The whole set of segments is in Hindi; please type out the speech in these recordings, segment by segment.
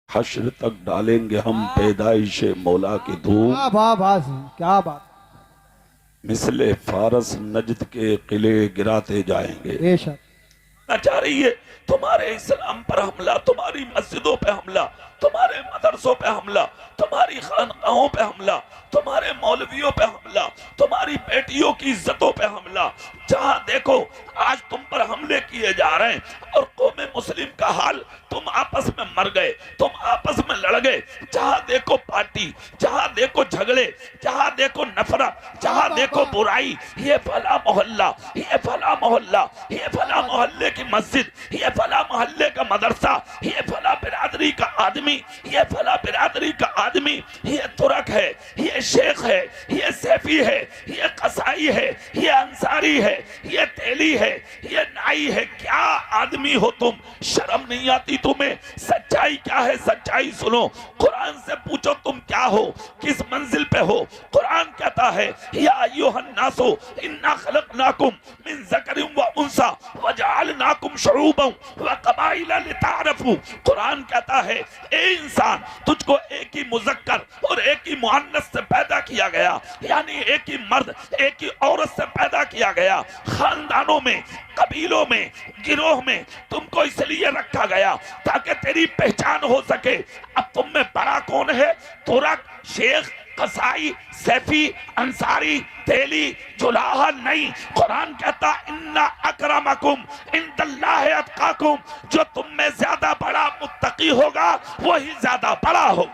हश्र तक डालेंगे हम पैदाइश मौला की धूम। क्या बात। मिसले फारस नजद के किले गिराते जाएंगे। बेशक। न जा रही है तुम्हारे इस्लाम पर हमला, तुम्हारी मस्जिदों पे हमला, तुम्हारे मदरसों पे हमला, तुम्हारी खानकाहों पे हमला, तुम्हारे मौलवियों पे हमला, तुम्हारी बेटियों की इज्जतों पे हमला। जहां देखो आज तुम पर हमले किए जा रहे हैं। और कौम मुस्लिम का हाल, तुम आपस में मर गए, तुम आपस में लड़ गए। जहां देखो पार्टी, जहां देखो झगड़े, जहां देखो नफरत, जहां देखो बुराई। ये फला मोहल्ला, ये फला मोहल्ला, ये फला मोहल्ले की मस्जिद, ये फला मोहल्ले का मदरसा, ये फला बिरादरी का आदमी, ये फला बिरादरी का आदमी, ये तुरक है, ये शेख है, ये सैफी है, ये कसाई है, ये अंसारी है, ये तेली है, ये नाई है। क्या आदमी हो तुम? शर्म नहीं आती तुम्हें? सच्चाई क्या है? सच्चाई सुनो। कुरान से पूछो तुम क्या हो, किस मंजिल पे हो। कुरान कहता है या अय्युहन नासो इन्ना खलकनाकुम मिन ज़करिन व उन्सा वजअलनाकुम शुऊबन व क़बाइला लितारफू। कुरान कहता है ए इंसान, तुझको एक ही मुज़क्कर और एक ही मुअन्नस से पैदा किया गया, यानी एक ही मर्द एक ही औरत से पैदा किया गया। खानदानों में, कबीलों में, गिरोह में तुमको इसलिए रखा गया ताकि तेरी पहचान हो सके। अब तुम में बड़ा कौन है? तुरक, शेख, कसाई, सैफी, अंसारी, तेली, जुलाहा नहीं। कुरान कहता इन्ना अकरमकुम इंदल्लाहि अतकाकुम। जो तुम में ज्यादा बड़ा मुत्तकी होगा वही ज्यादा बड़ा हो।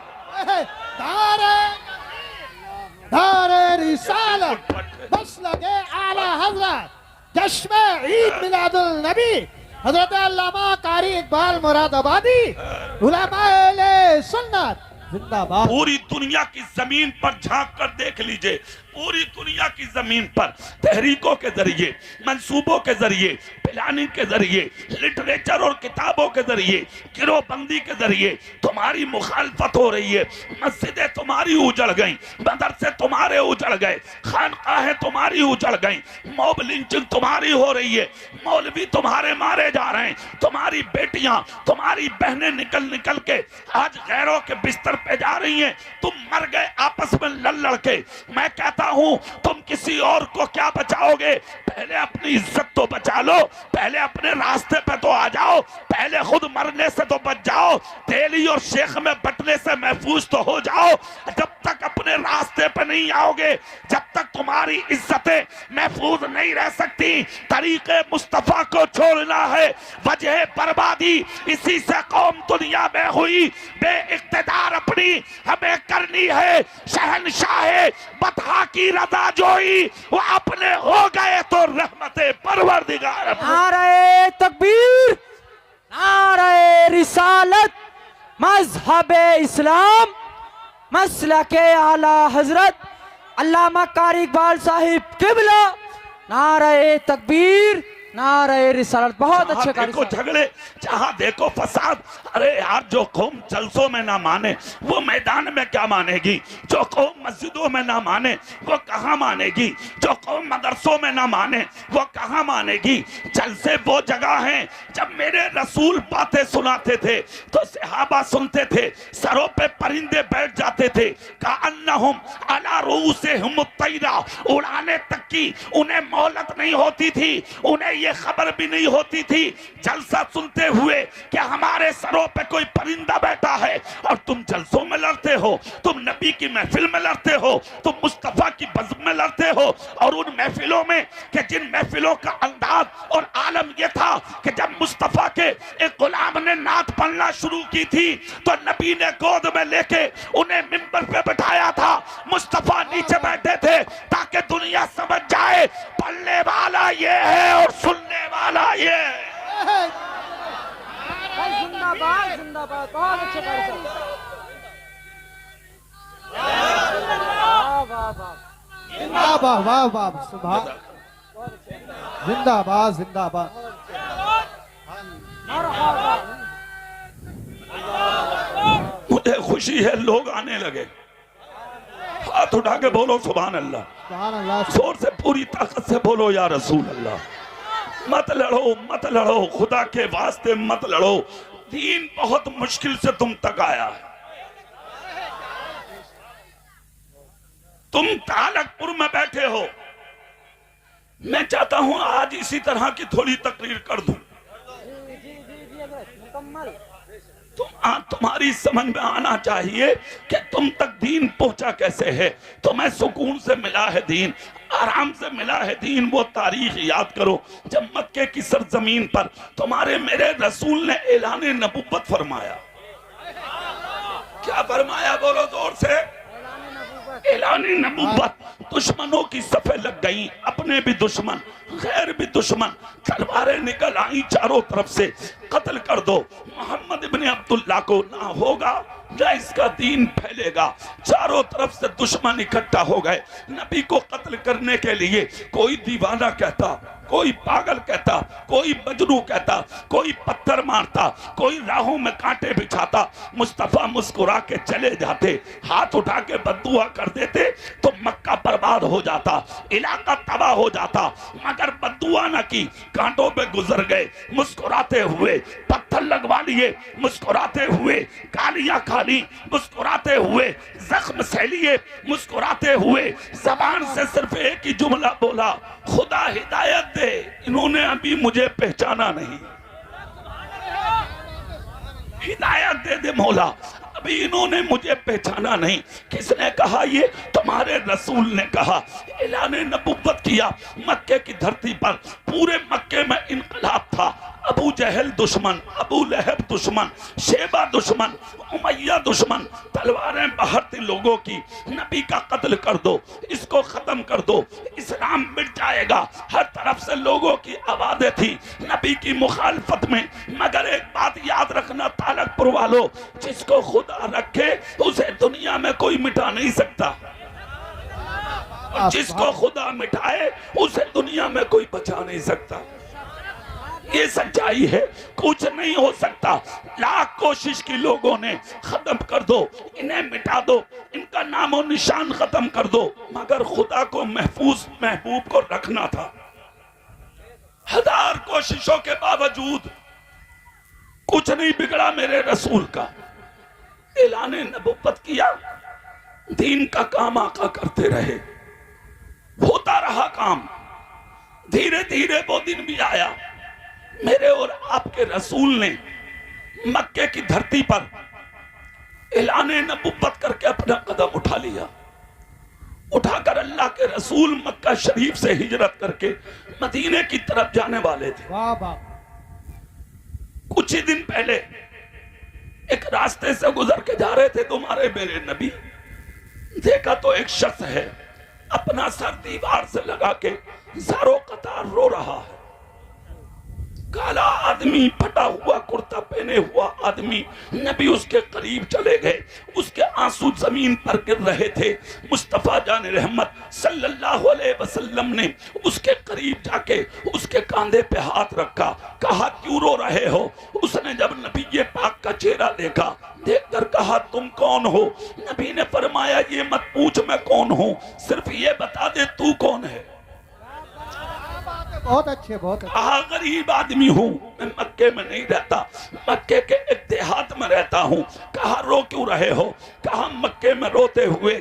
दारे रिसालत मसलके आला हजरत जश्न ईद मिलादुल नबी हजरत अल्लामा कारी इकबाल मुरादाबादी उलमाए सुन्नत जिंदाबाद। पूरी दुनिया की जमीन पर झांक कर देख लीजिए, पूरी दुनिया की जमीन पर तहरीकों के जरिए, मंसूबों के जरिए, प्लानिंग के जरिए, लिटरेचर और किताबों के जरिए, गिरोहबंदी के जरिए तुम्हारी मुखालफत हो रही है। मस्जिदें तुम्हारी उजड़ गई, मदरसे तुम्हारे उजड़ गए, खानकाहें तुम्हारी उजड़ गई, मॉब लिंचिंग तुम्हारी हो रही है, मौलवी तुम्हारे मारे जा रहे हैं, तुम्हारी बेटियां, तुम्हारी बहनें निकल निकल के आज गैरों के बिस्तर पे जा रही हैं। तुम मर गए आपस में लड़ लड़ के। मैं कहता हूं तुम किसी और को क्या बचाओगे? पहले अपनी इज्जत तो बचा लो, पहले अपने रास्ते पे तो आ जाओ, पहले खुद मरने से तो बच जाओ, तेली और शेख में बटने से महफूज तो हो जाओ। जब तक अपने रास्ते पे नहीं आओगे, जब तक तुम्हारी इज्जतें महफूज नहीं रह सकती। तरीके मुस्तफा को छोड़ना है, वजह बर्बादी इसी से कौम दुनिया में हुई। बे इख्तिदार अपनी हमें करनी है, शहनशाह बतहा की रजा जोई वो अपने हो गए तो रहमते परवरदिगार। नारे तकबीर, नारे रिसालत, मजहबे इस्लाम, मसलके आला हजरत अल्लामा कारी इकबाल साहिब किबला। नारे तकबीर, नारे रिसालत। बहुत अच्छे देखो झगड़े, जहां देखो फसाद। अरे यार, जो कौम जलसों में ना माने वो मैदान में क्या मानेगी? जो कौम मस्जिदों में ना माने वो कहां मानेगी? जो कौम मदरसों में ना माने वो कहां मानेगी? जलसे वो जगह हैं जब मेरे रसूल बातें सुनाते थे तो सहाबा सुनते थे, सरों पे परिंदे बैठ जाते थे। काअन्नहुम अला रूसिहिम तैरा, उड़ाने तक की उन्हें मोहलत नहीं होती थी, उन्हें ये खबर भी नहीं होती थी जलसा सुनते हुए कि हमारे सरों पे कोई परिंदा बैठा है। और तुम जलसों में लड़ते हो, तुम नबी की महफिल में लड़ते हो, तुम मुस्तफा की बज़्म में लड़ते हो। और उन महफिलों में कि जिन महफिलों का अंदाज और आलम यह था कि जब मुस्तफा के एक गुलाम ने नात पढ़ना शुरू की थी तो नबी ने गोद में लेके उन्हें मिंबर पे बैठाया था। मुस्तफा नीचे बैठे थे ताकि दुनिया समझ जाए पढ़ने वाला ये है और सुनने वाला ये है। जिंदाबाद, जिंदाबाद। बहुत अच्छे कार्यक्रम। वाह वाह वाह, सुभान। जिंदाबाद जिंदाबाद। मुझे खुशी है लोग आने लगे। हाथ उठा के बोलो सुभान अल्लाह, सुभान अल्लाह। जोर से पूरी ताकत से बोलो या रसूल अल्लाह। मत लड़ो, मत लड़ो, खुदा के वास्ते मत लड़ो। दीन बहुत मुश्किल से तुम तक आया है। तुम तालकपुर में बैठे हो, मैं चाहता हूं आज इसी तरह की थोड़ी तकरीर कर दूं। मुकम्मल। तुम्हारी समझ में आना चाहिए कि तुम तक दीन पहुंचा कैसे है। तुम्हें सुकून से मिला है दीन, आराम से मिला है दीन। वो तारीख याद करो जब मक्के की सरजमीन पर तुम्हारे मेरे रसूल ने ऐलान नबुव्वत फरमाया। क्या फरमाया, बोलो जोर से। ऐलान नबुव्वत। दुश्मनों की सफे लग गई, अपने भी दुश्मन गैर भी दुश्मन, तलवारें निकल आई चारों तरफ से, कत्ल कर दो मोहम्मद इब्ने अब्दुल्लाह को, ना होगा ना इसका दीन फैलेगा। चारों तरफ से दुश्मन इकट्ठा हो गए नबी को कत्ल करने के लिए। कोई दीवाना कहता, कोई पागल कहता, कोई मजनू कहता, कोई पत्थर मारता, कोई राहों में कांटे बिछाता। मुस्तफा मुस्कुरा के चले जाते, हाथ उठा के बद्दुआ कर देते तो मक्का बर्बाद हो जाता, इलाका तबाह हो जाता। मगर बद्दुआ न की, कांटों पे गुजर गए मुस्कुराते हुए, पत्थर लगवा लिए मुस्कुराते हुए, गालियां खा ली मुस्कुराते हुए, जख्म सह लिए मुस्कुराते हुए। जबान से सिर्फ एक ही जुमला बोला, खुदा हिदायत दे, इन्होंने अभी मुझे पहचाना नहीं। हिदायत दे दे मौला, अभी इन्होंने मुझे पहचाना नहीं। किसने कहा ये? तुम्हारे रसूल ने कहा। ऐलान नबुव्वत किया मक्के की धरती पर। पूरे मक्के में इनकलाब था। अबू जहल दुश्मन, अबू लहब दुश्मन, शेबा दुश्मन, उमैया दुश्मन। तलवारें बहरती लोगों की, नबी का कत्ल कर दो, इसको खत्म कर दो, इस्लाम मिट जाएगा। हर तरफ से लोगों की आवाजें थी नबी की मुखालफत में। मगर एक बात याद रखना तालकपुर वालों, जिसको खुदा रखे उसे दुनिया में कोई मिटा नहीं सकता, और जिसको खुदा मिटाए उसे दुनिया में कोई बचा नहीं सकता। ये सच्चाई है, कुछ नहीं हो सकता। लाख कोशिश की लोगों ने, खत्म कर दो, इन्हें मिटा दो, इनका नामो निशान खत्म कर दो, मगर खुदा को महफूज महबूब को रखना था। हजार कोशिशों के बावजूद कुछ नहीं बिगड़ा मेरे रसूल का। ऐलान नबुव्वत किया, दीन का काम आका करते रहे, होता रहा काम। धीरे धीरे वो दिन भी आया, मेरे और आपके रसूल ने मक्के की धरती पर ऐलान नबुव्वत करके अपना कदम उठा लिया। उठाकर अल्लाह के रसूल मक्का शरीफ से हिजरत करके मदीने की तरफ जाने वाले थे। वाह वाह। कुछ ही दिन पहले एक रास्ते से गुजर के जा रहे थे तुम्हारे मेरे नबी। देखा तो एक शख्स है, अपना सर दीवार से लगा के ज़ारो कतार रो रहा है। काला आदमी, फटा हुआ कुर्ता पहने हुआ आदमी। नबी उसके करीब चले गए, उसके आंसू जमीन पर गिर रहे थे। मुस्तफा जान रहमत सल्लल्लाहु अलैहि वसल्लम ने उसके करीब जाके उसके कांधे पे हाथ रखा, कहा क्यों रो रहे हो? उसने जब नबी ये पाक का चेहरा देखा, देखकर कहा तुम कौन हो? नबी ने फरमाया ये मत पूछ मैं कौन हूं, सिर्फ ये बता दे तू कौन है। बहुत अच्छे, बहुत अच्छे। कहा गरीब आदमी हूँ, मैं मक्के में नहीं रहता, मक्के के एक देहात में रहता हूँ। कहा रो क्यों रहे हो? कहा मक्के में रोते हुए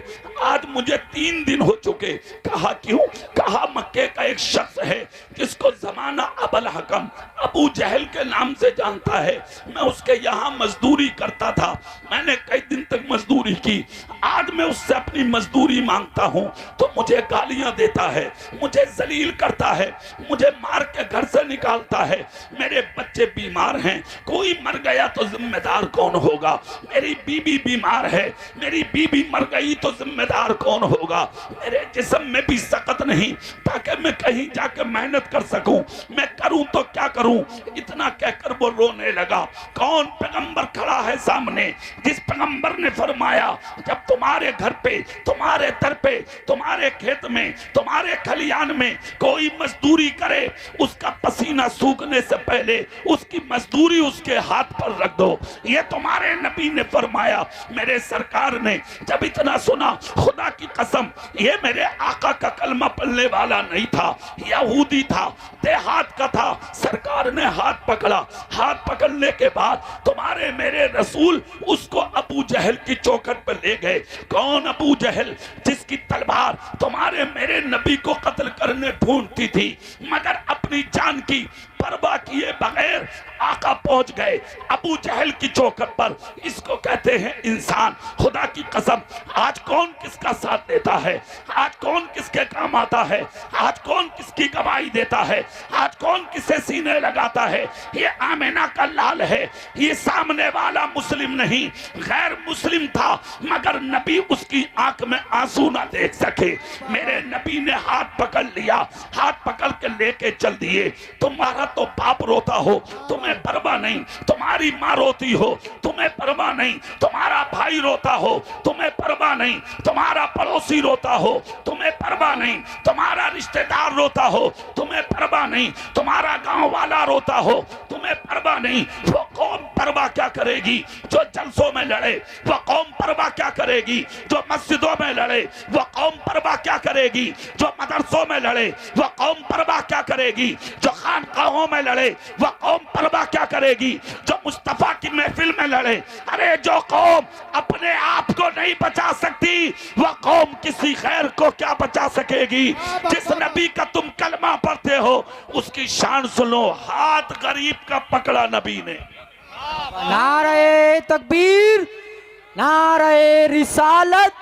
आज मुझे 3 दिन हो चुके। कहा क्यों? कहा मक्के का एक शख्स है जिसको जमाना अबल हकम, अबू जहल के नाम से जानता है। मैं उसके यहाँ मजदूरी करता था, मैंने कई दिन तक मजदूरी की। आज मैं उससे अपनी मजदूरी मांगता हूँ तो मुझे गालियां देता है, मुझे जलील करता है, मुझे मार के घर से निकालता है। मेरे बच्चे बीमार हैं, कोई मर गया तो जिम्मेदार कौन होगा? मेरी बीबी बीमार है, मेरी बीबी मर गई तो जिम्मेदार कौन होगा? मेरे जिस्म में भी सकत नहीं ताकि मैं कहीं जाकर मेहनत कर सकूं, मैं करूं तो क्या करूं? इतना कहकर वो रोने लगा। कौन पैगंबर खड़ा है सामने, जिस पैगंबर ने फरमाया जब तुम्हारे घर पे, तुम्हारे दर पे, तुम्हारे खेत में, तुम्हारे खलियान में कोई मजदूरी करे उसका पसीना सूखने से पहले उसकी मजदूरी उसके हाथ पर रख दो। ये तुम्हारे नबी ने फरमाया। मेरे सरकार ने जब इतना सुना, खुदा की कसम ये मेरे आका का कलमा पढ़ने वाला नहीं था, यहूदी था, देहात का था। सरकार ने हाथ पकड़ा। हाथ पकड़ने के बाद तुम्हारे मेरे रसूल उसको अबू जहल की चौखट पर ले गए। कौन अबू जहल? जिसकी तलवार तुम्हारे मेरे नबी को कत्ल करने ढूंढती थी, मगर अपनी जान की परवाह किए बगैर आका पहुंच गए अबू जहल की चौखट पर। इसको कहते हैं इंसान। खुदा की कसम आज कौन किसका साथ देता है? आज कौन किसके काम आता है? आज कौन किसकी गवाही देता है? आज कौन किसे सीने लगाता है? ये आमिना का लाल है, ये सामने वाला मुस्लिम नहीं गैर मुस्लिम था, मगर नबी उसकी आंख में आंसू ना देख सके। मेरे नबी ने हाथ पकड़ लिया, हाथ पकड़ के लेके चल दिए। तुम्हारा तो बाप रोता हो, तुम्हें परवाह नहीं। तुम्हारी माँ रोती हो, तुम्हें परवाह नहीं। तुम्हारा भाई रोता हो, तुम्हें परवाह नहीं। तुम्हारा पड़ोसी रोता हो, तुम्हें परवाह नहीं। तुम्हारा रिश्तेदार रोता हो, तुम्हें परवाह नहीं। तुम्हारा गांव वाला रोता हो, तुम्हें परवाह नहीं। वो कौम परवाह क्या करेगी जो जलसों में लड़े? वो कौम परवाह क्या करेगी जो मस्जिदों में लड़े? वो कौम परवाह क्या करेगी जो मदरसों में लड़े? वो कौम परवाह क्या करेगी जो खानकाहों में लड़े? वह कौम परवाह क्या करेगी जो मुस्तफा की महफिल में लड़े? अरे जो कौम अपने आप को नहीं बचा सकती, वह कौम किसी खैर को क्या बचा सकेगी? जिस नबी का तुम कलमा पढ़ते हो उसकी शान सुनो। हाथ गरीब का पकड़ा नबी ने। नारे तकबीर, नारे रिसालत,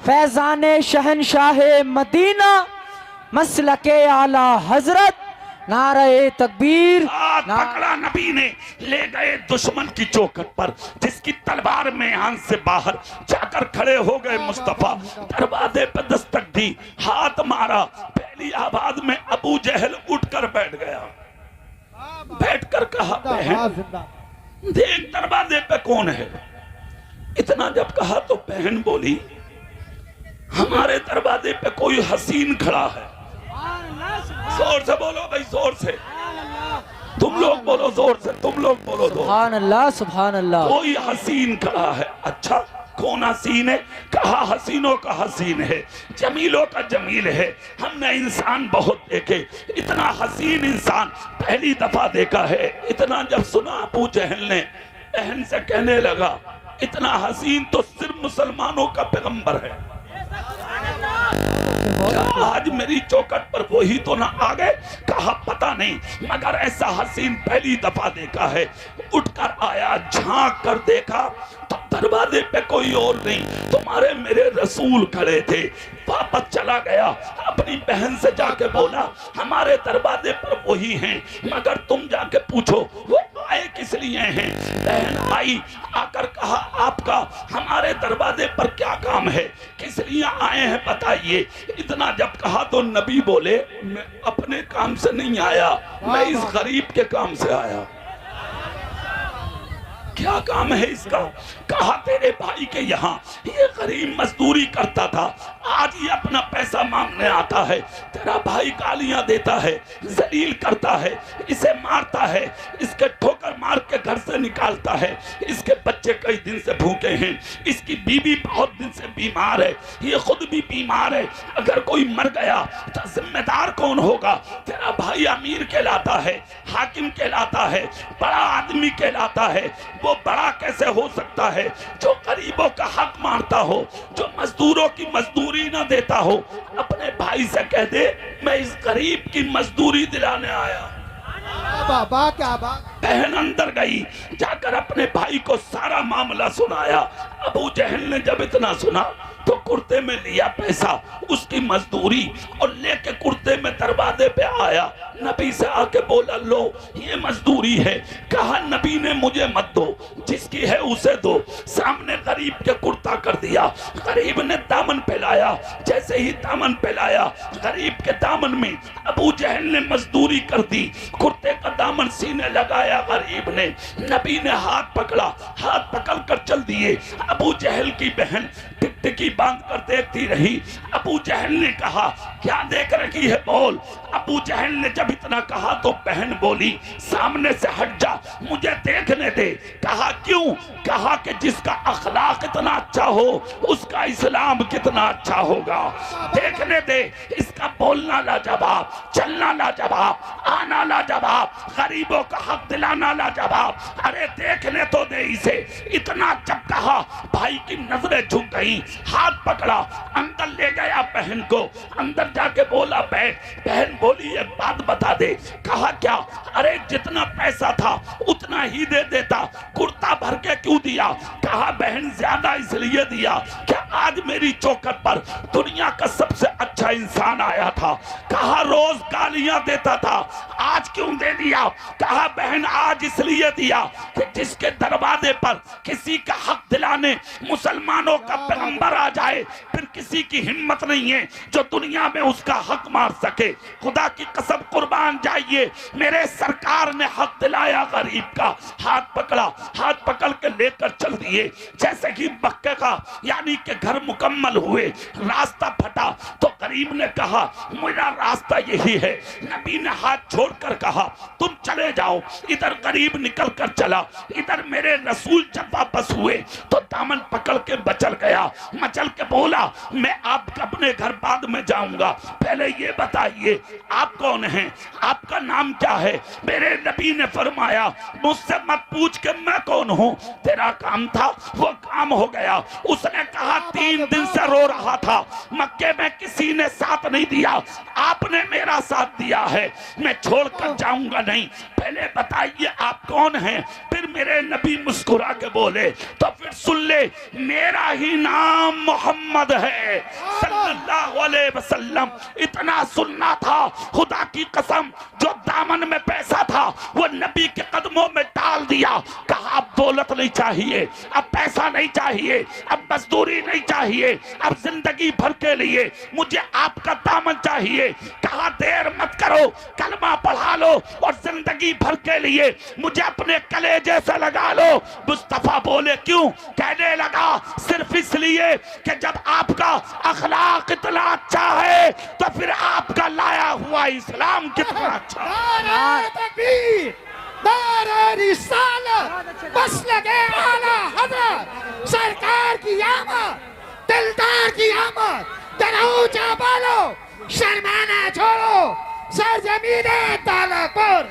फैजाने शहनशाहे मदीना, मसलके आला हजरत, नारे तकबीर। हाथ पकड़ा नबी ने, ले गए दुश्मन की चौखट पर, जिसकी तलवार में आन से बाहर जाकर खड़े हो गए मुस्तफा। दरवाजे पर दस्तक दी, हाथ मारा। पहली आवाज में अबू जहल उठकर बैठ गया। बैठकर कहा, बहन देख दरवाजे पे कौन है। इतना जब कहा तो बहन बोली, हमारे दरवाजे पे कोई हसीन खड़ा है। जोर से बोलो भाई, जोर से। तुम लोग बोलो जोर से, तुम लोग बोलो जोर। सुभान अल्लाह, सुभान अल्लाह। कोई हसीन खड़ा है। अच्छा कौन हसीन है? कहा हसीनों का हसीन है, जमीलों का जमील है। हमने इंसान बहुत देखे, इतना हसीन इंसान पहली दफा देखा है। इतना जब सुना अबू जहल ने बहन से कहने लगा, इतना हसीन तो सिर्फ मुसलमानों का पैगंबर है। आज मेरी चौखट पर वही तो ना आ गए? कहा पता नहीं, मगर ऐसा हसीन पहली दफा देखा है। उठकर आया, झांक कर देखा तो दरवाजे पे कोई और नहीं, तुम्हारे मेरे रसूल खड़े थे। वापस चला गया, अपनी बहन से जाके बोला, हमारे दरवाजे पर वही हैं, मगर तुम जाके पूछो वो आए किस लिए हैं। बहन आई, आकर कहा, आपका हमारे दरवाजे पर क्या काम है, किस लिए आए हैं बताइए। इतना जब कहा तो नबी बोले, मैं अपने काम से नहीं आया, मैं इस गरीब के काम से आया। क्या काम है इसका? कहा तेरे भाई के यहाँ ये गरीब मजदूरी करता था, आज ये अपना पैसा मांगने आता है। तेरा भाई गालियां देता है, जलील करता है, इसे मारता है, इसके ठोकर मार के घर से निकालता है। इसके बच्चे कई दिन से भूखे हैं, इसकी बीवी बहुत दिन से बीमार है, ये खुद भी बीमार है। अगर कोई मर गया तो जिम्मेदार कौन होगा? तेरा भाई अमीर कहलाता है, हाकिम कहलाता है, बड़ा आदमी कहलाता है। वो बड़ा कैसे हो सकता है जो गरीबों का हक मारता हो, जो मजदूरों की मजदूरी ना देता हो? अपने भाई से कह दे, मैं इस गरीब की मजदूरी दिलाने आया। बाबा क्या बात। बहन अंदर गई, जाकर अपने भाई को सारा मामला सुनाया। अबू जहल ने जब इतना सुना तो कुर्ते में लिया पैसा, उसकी मजदूरी, और लेके कुर्ते में दरवाजे पे आया। नबी से आके बोला, लो ये मजदूरी है। कहा नबी ने मुझे मत दो, जिसकी है उसे दो। सामने गरीब के कुर्ता कर दिया, गरीब ने दामन फैलाया। जैसे ही दामन फैलाया, गरीब के दामन में अबू जहल ने मजदूरी कर दी, कुर्ते का दामन सीने लगाया गरीब ने। नबी ने हाथ पकड़ा, हाथ पकड़ कर चल दिए। अबू जहल की बहन टिकटिकी बांध कर देखती रही। अबू जहल ने कहा, क्या देख रही है बोल। अबू जहल ने जब जब इतना कहा तो बहन बोली, सामने से हट जा, मुझे देखने दे। कहा क्यों? कहा कि जिसका अखलाक इतना अच्छा हो उसका इस्लाम कितना अच्छा होगा। देखने दे, इसका बोलना लाजवाब, चलना लाजवाब, आना लाजवाब, गरीबों का हक दिलाना लाजवाब। अरे देखने तो दे इसे। इतना जब कहा भाई की नजरें झुक गई, हाथ पकड़ा, अंदर ले गया बहन को, अंदर जाके बोला बैठ। बहन बोली एक बात बता दे। कहा क्या? अरे जितना पैसा था उतना ही दे देता, कुर्ता भर के क्यों दिया? कहा बहन ज्यादा इसलिए दिया कि आज मेरी चौखट पर दुनिया का सबसे अच्छा इंसान आया था। कहा रोज गालियां देता था, आज क्यों दे दिया? कहा बहन आज इसलिए दिया कि जिसके दरवाजे पर किसी का हक दिलाने मुसलमानों का पैगंबर आ जाए, फिर किसी की हिम्मत नहीं है जो दुनिया में उसका हक मार सके। खुदा की कसम कुर्बान जाइए, मेरे सरकार ने हक दिलाया गरीब का। हाथ पकड़ा, हाथ पकड़ के लेकर चल दिए। जैसे कि मक्के का यानी कि घर मुकम्मल हुए, रास्ता फटा तो गरीब ने कहा मेरा रास्ता यही है। नबी ने हाथ छोड़कर कहा तुम चले जाओ। इधर गरीब निकल कर चला, इधर मेरे रसूल जब वापस हुए तो दामन पकड़ के बचल गया। मचल के बोला मैं आप अपने घर बाद में जाऊंगा, पहले ये बताइए आप कौन हैं, आपका नाम क्या है? मेरे नबी ने फरमाया मुझसे मत पूछ के मैं कौन हूँ, तेरा काम था वो काम हो गया। उसने कहा 3 दिन से रो रहा था, मक्के में किसी ने साथ नहीं दिया, आपने मेरा साथ दिया है, मैं छोड़कर जाऊंगा नहीं, पहले बताइए आप कौन हैं? फिर मेरे नबी मुस्कुरा के बोले तो फिर सुन ले, मेरा ही नाम मोहम्मद है सल्लल्लाहु अलैहि वसल्लम। इतना सुनना था, खुदा की कसम जो दामन में पैसा था वो नबी के कदमों में डाल दिया। कहा अब दौलत नहीं चाहिए, अब पैसा नहीं चाहिए, अब मजदूरी नहीं चाहिए, अब जिंदगी भर के लिए मुझे आपका दामन चाहिए। कहा देर मत करो, कलमा पढ़ा लो और जिंदगी भर के लिए मुझे अपने कलेजे से लगा लो। मुस्तफा बोले क्यों? कहने लगा सिर्फ इसलिए कि जब आपका अखलाक इतना अच्छा है तो फिर आपका लाया हुआ इस्लाम कितना अच्छा। नारे तकबीर, नारे रिसालत, मसलके आला हज़रत सरकार की आमद, दिलदार की आमद, दरऊचा बालो, शर्माना छोड़ो। सरजमीने तालापुर,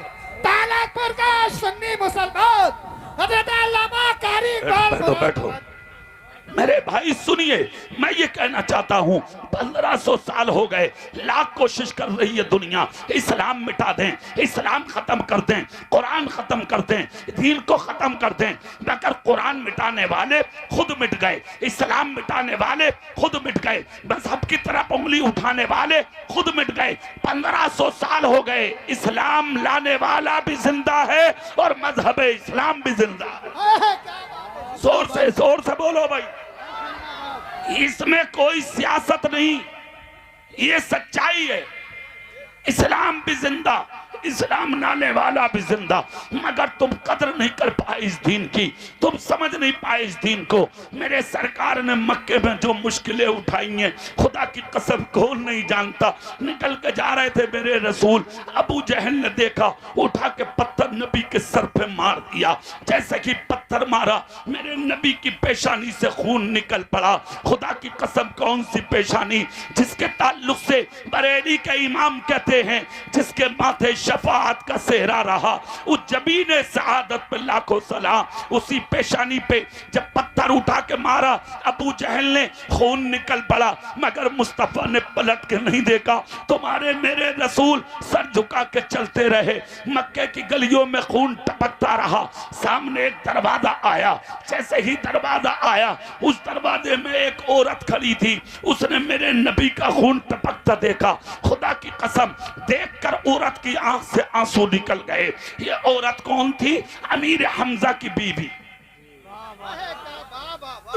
तालापुर का सुन्नी मुसलमान हज़रत अल्लामा कारी इकबाल। बैठो बैठो मेरे भाई सुनिए, मैं ये कहना चाहता हूँ 1500 साल हो गए, लाख कोशिश कर रही है दुनिया इस्लाम मिटा दें, इस्लाम खत्म कर दें, कुरान खत्म कर दें, दीन को खत्म कर दें, मगर कुरान मिटाने वाले खुद मिट गए, इस्लाम मिटाने वाले खुद मिट गए, मजहब की तरफ उंगली उठाने वाले खुद मिट गए। 1500 साल हो गए, इस्लाम लाने वाला भी जिंदा है और मजहब इस्लाम भी जिंदा है। जोर से बोलो भाई, इसमें कोई सियासत नहीं, ये सच्चाई है। इस्लाम भी जिंदा, इस्लाम लाने वाला भी जिंदा, मगर तुम कदर नहीं कर पाए इस दीन की, तुम समझ नहीं पाए इस दीन को। मेरे सरकार ने मक्के में जो मुश्किलें उठाई हैं, खुदा की कसम कौन नहीं जानता। निकल के जा रहे थे मेरे रसूल, अबू जहल ने देखा, उठा के पत्थर नबी के सर पे मार दिया। जैसे कि पत्थर मारा, मेरे नबी की पेशानी से खून निकल पड़ा। खुदा की कसम कौन सी पेशानी जिसके ताल्लुक से बरेली के इमाम कहते हैं जिसके माथे शफाअत का सेहरा रहा, उस जबीने सआदत पे लाखों सलाम। उसी पेशानी पे जब पत्थर उठा के मारा, अबू जहल ने खून निकल पड़ा, मगर मुस्तफा ने पलट के नहीं देखा। तुम्हारे मेरे रसूल सर झुका के चलते रहे, मक्के की गलियों में खून टपकता रहा। सामने एक दरवाजा आया, जैसे ही दरवाजा आया उस दरवाजे में एक औरत खड़ी थी, उसने मेरे नबी का खून टपकता देखा। खुदा की कसम देखकर औरत की आंख से आंसू निकल गए। ये औरत कौन थी? अमीर हमजा की बीवी,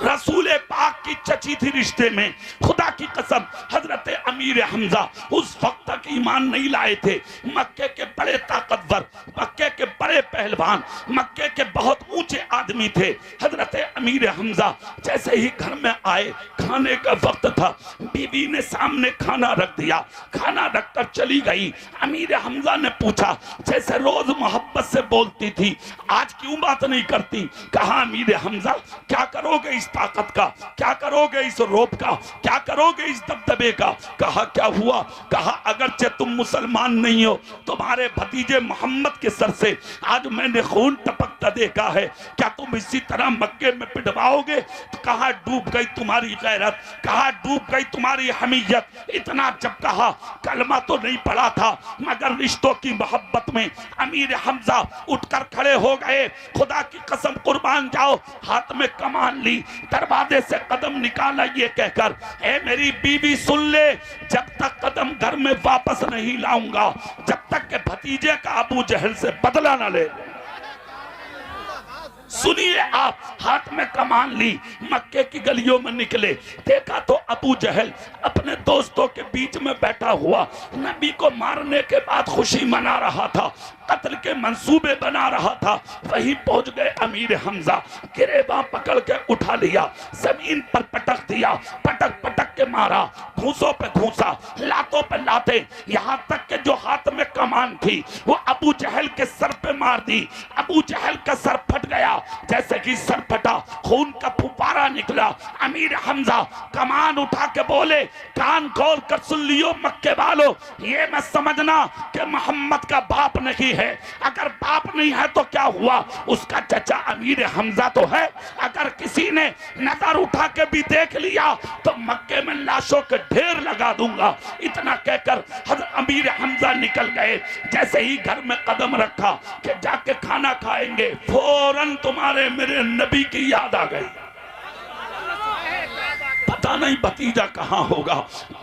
रसूल पाक की आपकी चची थी रिश्ते में। खुदा की कसम हजरत अमीर हमजा उस वक्त तक ईमान नहीं लाए थे। मक्के के बड़े ताकतवर, मक्के के बड़े पहलवान, मक्के के बहुत ऊंचे आदमी थे हजरत अमीर हमजा। जैसे ही घर में आए, खाने का वक्त था, बीवी ने सामने खाना रख दिया, खाना रखकर चली गई। अमीर हमजा ने पूछा, जैसे रोज मोहब्बत से बोलती थी, आज क्यों बात नहीं करती? कहा, अमीर हमजा क्या करोगे इस ताकत का, क्या करोगे इस रोब का, क्या करोगे इस दबदबे का? कहा, क्या हुआ? कहा, अगरचे तुम मुसलमान नहीं हो, तुम्हारे भतीजे मोहम्मद के सर से आज मैंने खून टपकता देखा है, क्या तुम इसी तरह मक्के में पिटवाओगे? तो कहा, डूब गई तुम्हारी गैरत, कहा डूब गई तुम्हारी हमीयत। इतना जब कहा, कलमा तो नहीं पड़ा था मगर रिश्तों की मोहब्बत में अमीर हमजा उठकर खड़े हो गए। खुदा की कसम कुर्बान जाओ, हाथ में कमान ली, दरवाजे से कदम निकाला ये कहकर, ए मेरी बीवी सुन ले, जब तक कदम घर में वापस नहीं लाऊंगा, जब तक के भतीजे का अबू जहल से बदला न ले। सुनिए आप, हाथ में कमान ली, मक्के की गलियों में निकले, देखा तो अबू जहल अपने दोस्तों के बीच में बैठा हुआ नबी को मारने के बाद खुशी मना रहा था, कत्ल के मंसूबे बना रहा था। वहीं पहुंच गए अमीर हमजा, गिरेबां पकड़ के उठा लिया, जमीन पर पटक दिया, पटक पटक के मारा, घूसों पे घूसा, लातों पे लाते, यहाँ तक के जो हाथ में कमान थी वो अबू जहल के सर पे मार दी। अबू जहल का सर फट गया, जैसे कि सर फटा, खून का फुफारा निकला। अमीर हमजा कमान उठा के बोले, कान खोल कर सुन लियो मक्के वालों, ये मत समझना कि मोहम्मद का बाप नहीं है, अगर बाप नहीं है तो क्या हुआ, उसका चचा अमीर हमजा तो है। अगर किसी ने नजर उठा के भी देख लिया तो मक्के में लाशों के ढेर लगा दूंगा। इतना कहकर हज़रत अमीर हमजा निकल गए। जैसे ही घर में कदम रखा कि जाके खाना खाएंगे, फौरन तुम्हारे मेरे नबी की याद आ गई। पता नहीं भतीजा कहाँ होगा,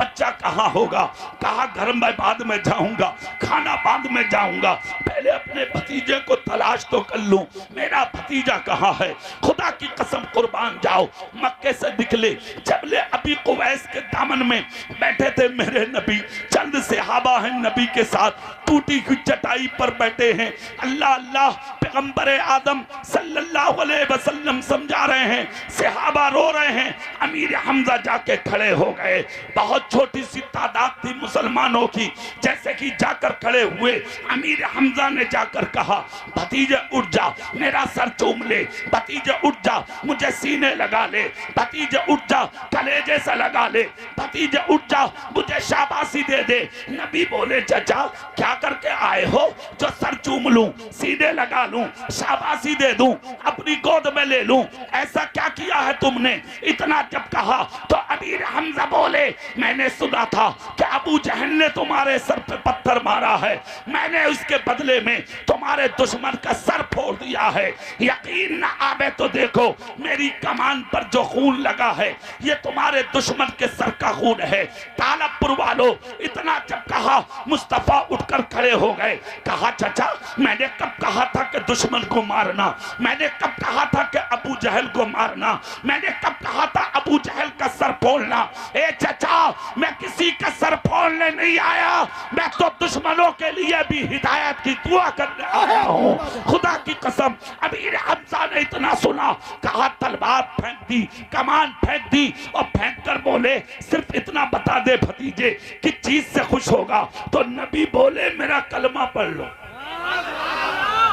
बच्चा कहाँ होगा। कहा, घर में बाद में जाऊंगा, खाना बाद में जाऊंगा, पहले अपने भतीजे को तलाश तो कर लूं, मेरा भतीजा कहाँ है। खुदा की कसम कुर्बान जाओ, मक्के से निकले, जबले अभी कुवैस के दामन में बैठे थे मेरे नबी, चंद सहाबा हैं नबी के साथ, टूटी हुई चटाई पर बैठे हैं। अल्लाह अल्लाह पैगंबर आदम सल्लल्लाहु अलैहि वसल्लम समझा रहे हैं, सहाबा रो रहे हैं। अमीर हमजा जाके खड़े हो गए। बहुत छोटी सी तादाद थी मुसलमानों की, जैसे कि जाकर खड़े हुए। अमीर हमजा ने जाकर कहा, भतीजे उठ जा, मेरा सर चूम ले, भतीजे उठ जा, मुझे सीने लगा ले, भतीजे उठ जा, कलेजे से लगा ले, भतीजे उठ जा, मुझे शाबाशी दे दे। नबी बोले, चाचा क्या करके आए हो जो सर चूम लूं, सीने लगा लूं, शाबाशी दे दूं, अपनी गोद में ले लूं, ऐसा क्या किया है तुमने? इतना जब कहा तो अमीर हमजा बोले, मैंने सुना था कि अबू जहल ने तुम्हारे सर पे पत्थर मारा है, मैंने उसके बदले में तुम्हारे दुश्मन का सर फोड़ दिया है। यकीन न आवे तो देखो, मेरी कमान पर जो खून लगा है ये तुम्हारे दुश्मन के सर का खून है। तालबपुर वालों, इतना जब कहा मुस्तफा उठकर खड़े हो गए। कहा, चाचा मैंने कब कहा था कि दुश्मन को मारना, मैंने कब कहा था कि अबू जहल को मारना, मैंने कब कहा था अबू जहल का सर फोड़ना? ए चाचा, मैं किसी का सर फोड़ने नहीं आया, मैं तो दुश्मनों के लिए भी हिदायत की दुआ करने आया हूँ। खुदा की कसम, अमीर हमजा ने इतना सुना, कहा तलवार फेंक दी, कमान फेंक दी और फेंक कर बोले, सिर्फ इतना बता दे भतीजे किस चीज से खुश होगा? तो नबी बोले, मेरा कलमा पढ़ लो।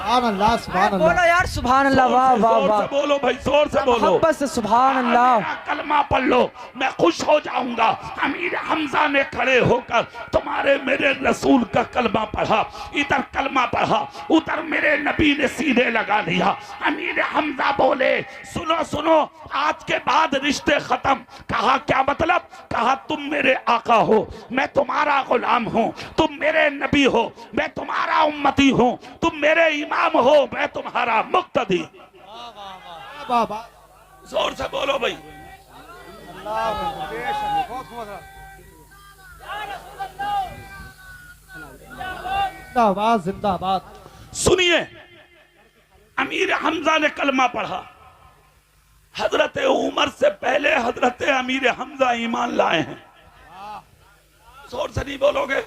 बोलो यार सुभान अल्लाह, वाह वाह वाह, बोलो भाई, जोर से बोलो, मोहब्बत से सुभान अल्लाह। कलमा पढ़ लो, मैं खुश हो जाऊंगा। अमीर हमजा ने खड़े होकर तुम्हारे मेरे रसूल का कलमा पढ़ा, इधर कलमा पढ़ा, उधर मेरे नबी ने सीधे लगा दिया। अमीर हमजा बोले, सुनो सुनो, आज के बाद रिश्ते खत्म। कहा, क्या मतलब? कहा, तुम मेरे आका हो, मैं तुम्हारा गुलाम हूँ, तुम मेरे नबी हो, मैं तुम्हारा उम्मती हूँ, तुम मेरे इमाम हो, मैं तुम्हारा मुक्तदी। जोर से बोलो भाई। जिंदाबाद जिंदाबाद। सुनिए, अमीर हमजा ने कलमा पढ़ा, हजरत उमर से पहले हजरत अमीर हमजा ईमान लाए हैं। जोर से नहीं बोलोगे?